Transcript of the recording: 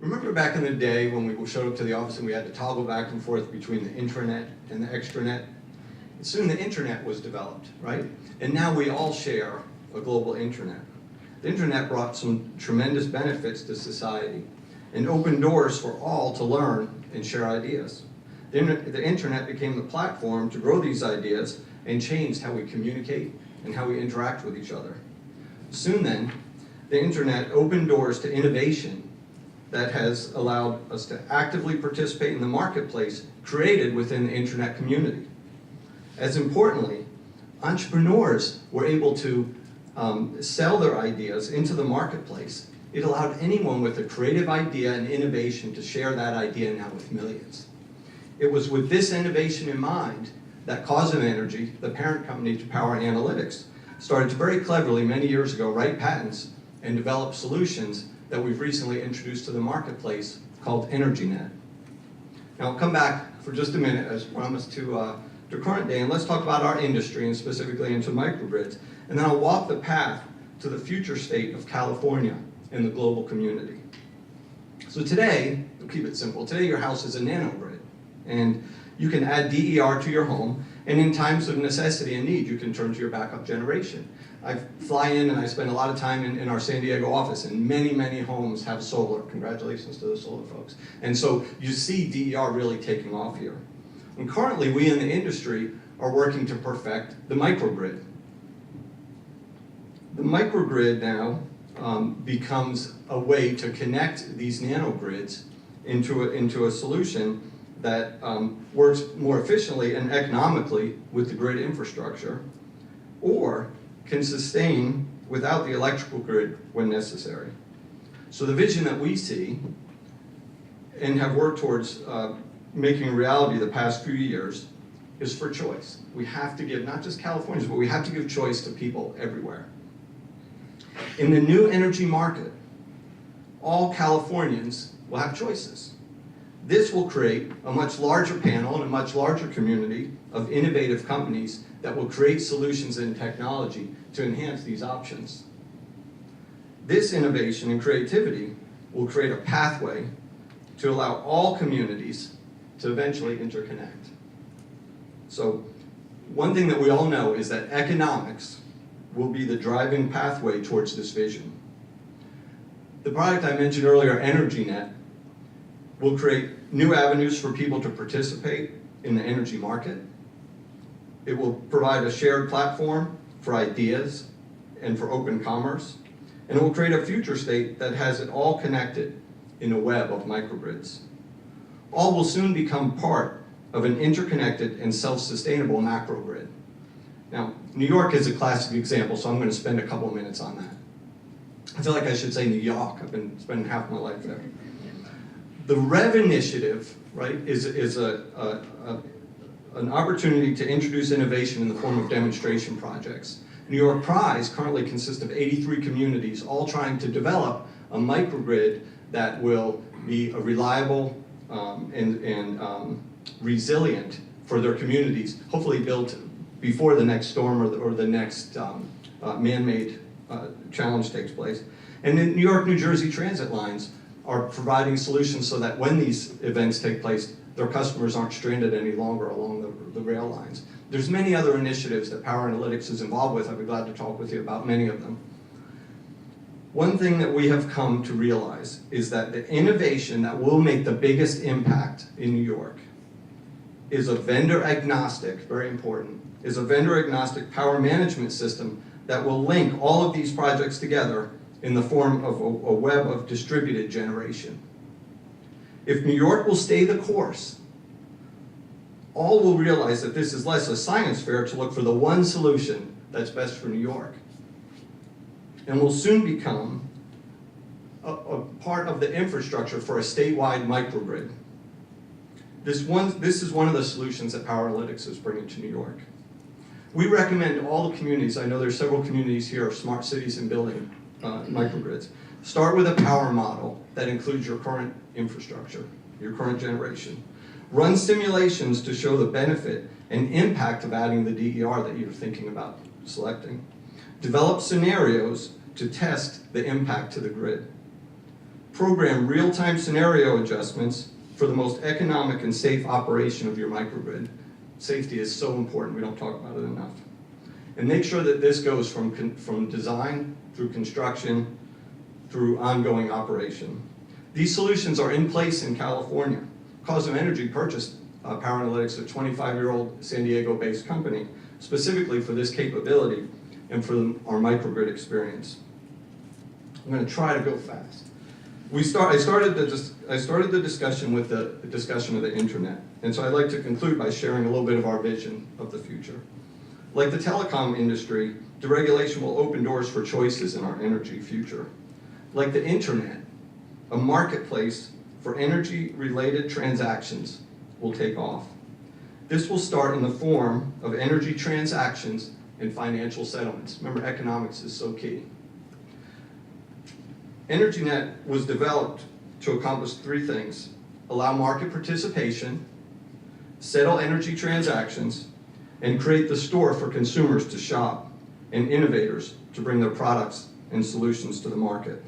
Remember back in the day when we showed up to the office and we had to toggle back and forth between the intranet and the extranet? Soon the internet was developed, right? And now we all share a global intranet. The internet brought some tremendous benefits to society and opened doors for all to learn and share ideas. The internet became the platform to grow these ideas and changed how we communicate and how we interact with each other. Soon then, the internet opened doors to innovation that has allowed us to actively participate in the marketplace created within the internet community. As importantly, entrepreneurs were able to sell their ideas into the marketplace. It allowed anyone with a creative idea and innovation to share that idea now with millions. It was with this innovation in mind that Cosm Energy, the parent company to Power Analytics, started to very cleverly many years ago write patents and develop solutions that we've recently introduced to the marketplace called EnergyNet. Now I'll come back for just a minute as promised to current day, and let's talk about our industry and specifically into microgrids. And then I'll walk the path to the future state of California in the global community. So today, we'll keep it simple. Today your house is a nanogrid, and you can add DER to your home, and in times of necessity and need, you can turn to your backup generation. I fly in and I spend a lot of time in our San Diego office, and many, many homes have solar. Congratulations to the solar folks. And so you see DER really taking off here. And currently, we in the industry are working to perfect the microgrid. The microgrid now becomes a way to connect these nanogrids into a solution that works more efficiently and economically with the grid infrastructure, or can sustain without the electrical grid when necessary. So the vision that we see and have worked towards making a reality the past few years is for choice. We have to give, not just Californians, but we have to give choice to people everywhere. In the new energy market, all Californians will have choices. This will create a much larger panel and a much larger community of innovative companies that will create solutions and technology to enhance these options. This innovation and creativity will create a pathway to allow all communities to eventually interconnect. So one thing that we all know is that economics will be the driving pathway towards this vision. The product I mentioned earlier, EnergyNet, will create new avenues for people to participate in the energy market. It will provide a shared platform for ideas and for open commerce. And it will create a future state that has it all connected in a web of microgrids. All will soon become part of an interconnected and self-sustainable macrogrid. Now, New York is a classic example, so I'm going to spend a couple of minutes on that. I feel like I should say New York. I've been spending half my life there. The REV initiative, right, is an opportunity to introduce innovation in the form of demonstration projects. New York Prize currently consists of 83 communities, all trying to develop a microgrid that will be a reliable and resilient for their communities, hopefully built before the next storm or the next man-made challenge takes place. And in New York, New Jersey transit lines are providing solutions so that when these events take place, their customers aren't stranded any longer along the rail lines. There's many other initiatives that Power Analytics is involved with. I'd be glad to talk with you about many of them. One thing that we have come to realize is that the innovation that will make the biggest impact in New York is a vendor agnostic, very important, is a vendor agnostic power management system that will link all of these projects together in the form of a web of distributed generation. If New York will stay the course, all will realize that this is less a science fair to look for the one solution that's best for New York, and will soon become a part of the infrastructure for a statewide microgrid. This is one of the solutions that Power Analytics is bringing to New York. We recommend all the communities, I know there's several communities here of smart cities and building microgrids. Start with a power model that includes your current infrastructure, your current generation. Run simulations to show the benefit and impact of adding the DER that you're thinking about selecting. Develop scenarios to test the impact to the grid. program real-time scenario adjustments for the most economic and safe operation of your microgrid. Safety is so important, we don't talk about it enough. And make sure that this goes from design through construction through ongoing operation. These solutions are in place in California. Cosm Energy purchased Power Analytics, a 25-year-old San Diego-based company, specifically for this capability and for our microgrid experience. I'm going to try to go fast. I started the discussion with the discussion of the internet, and so I'd like to conclude by sharing a little bit of our vision of the future. Like the telecom industry, deregulation will open doors for choices in our energy future. Like the internet, a marketplace for energy-related transactions will take off. This will start in the form of energy transactions and financial settlements. Remember, economics is so key. EnergyNet was developed to accomplish three things: allow market participation, settle energy transactions, and create the store for consumers to shop and innovators to bring their products and solutions to the market.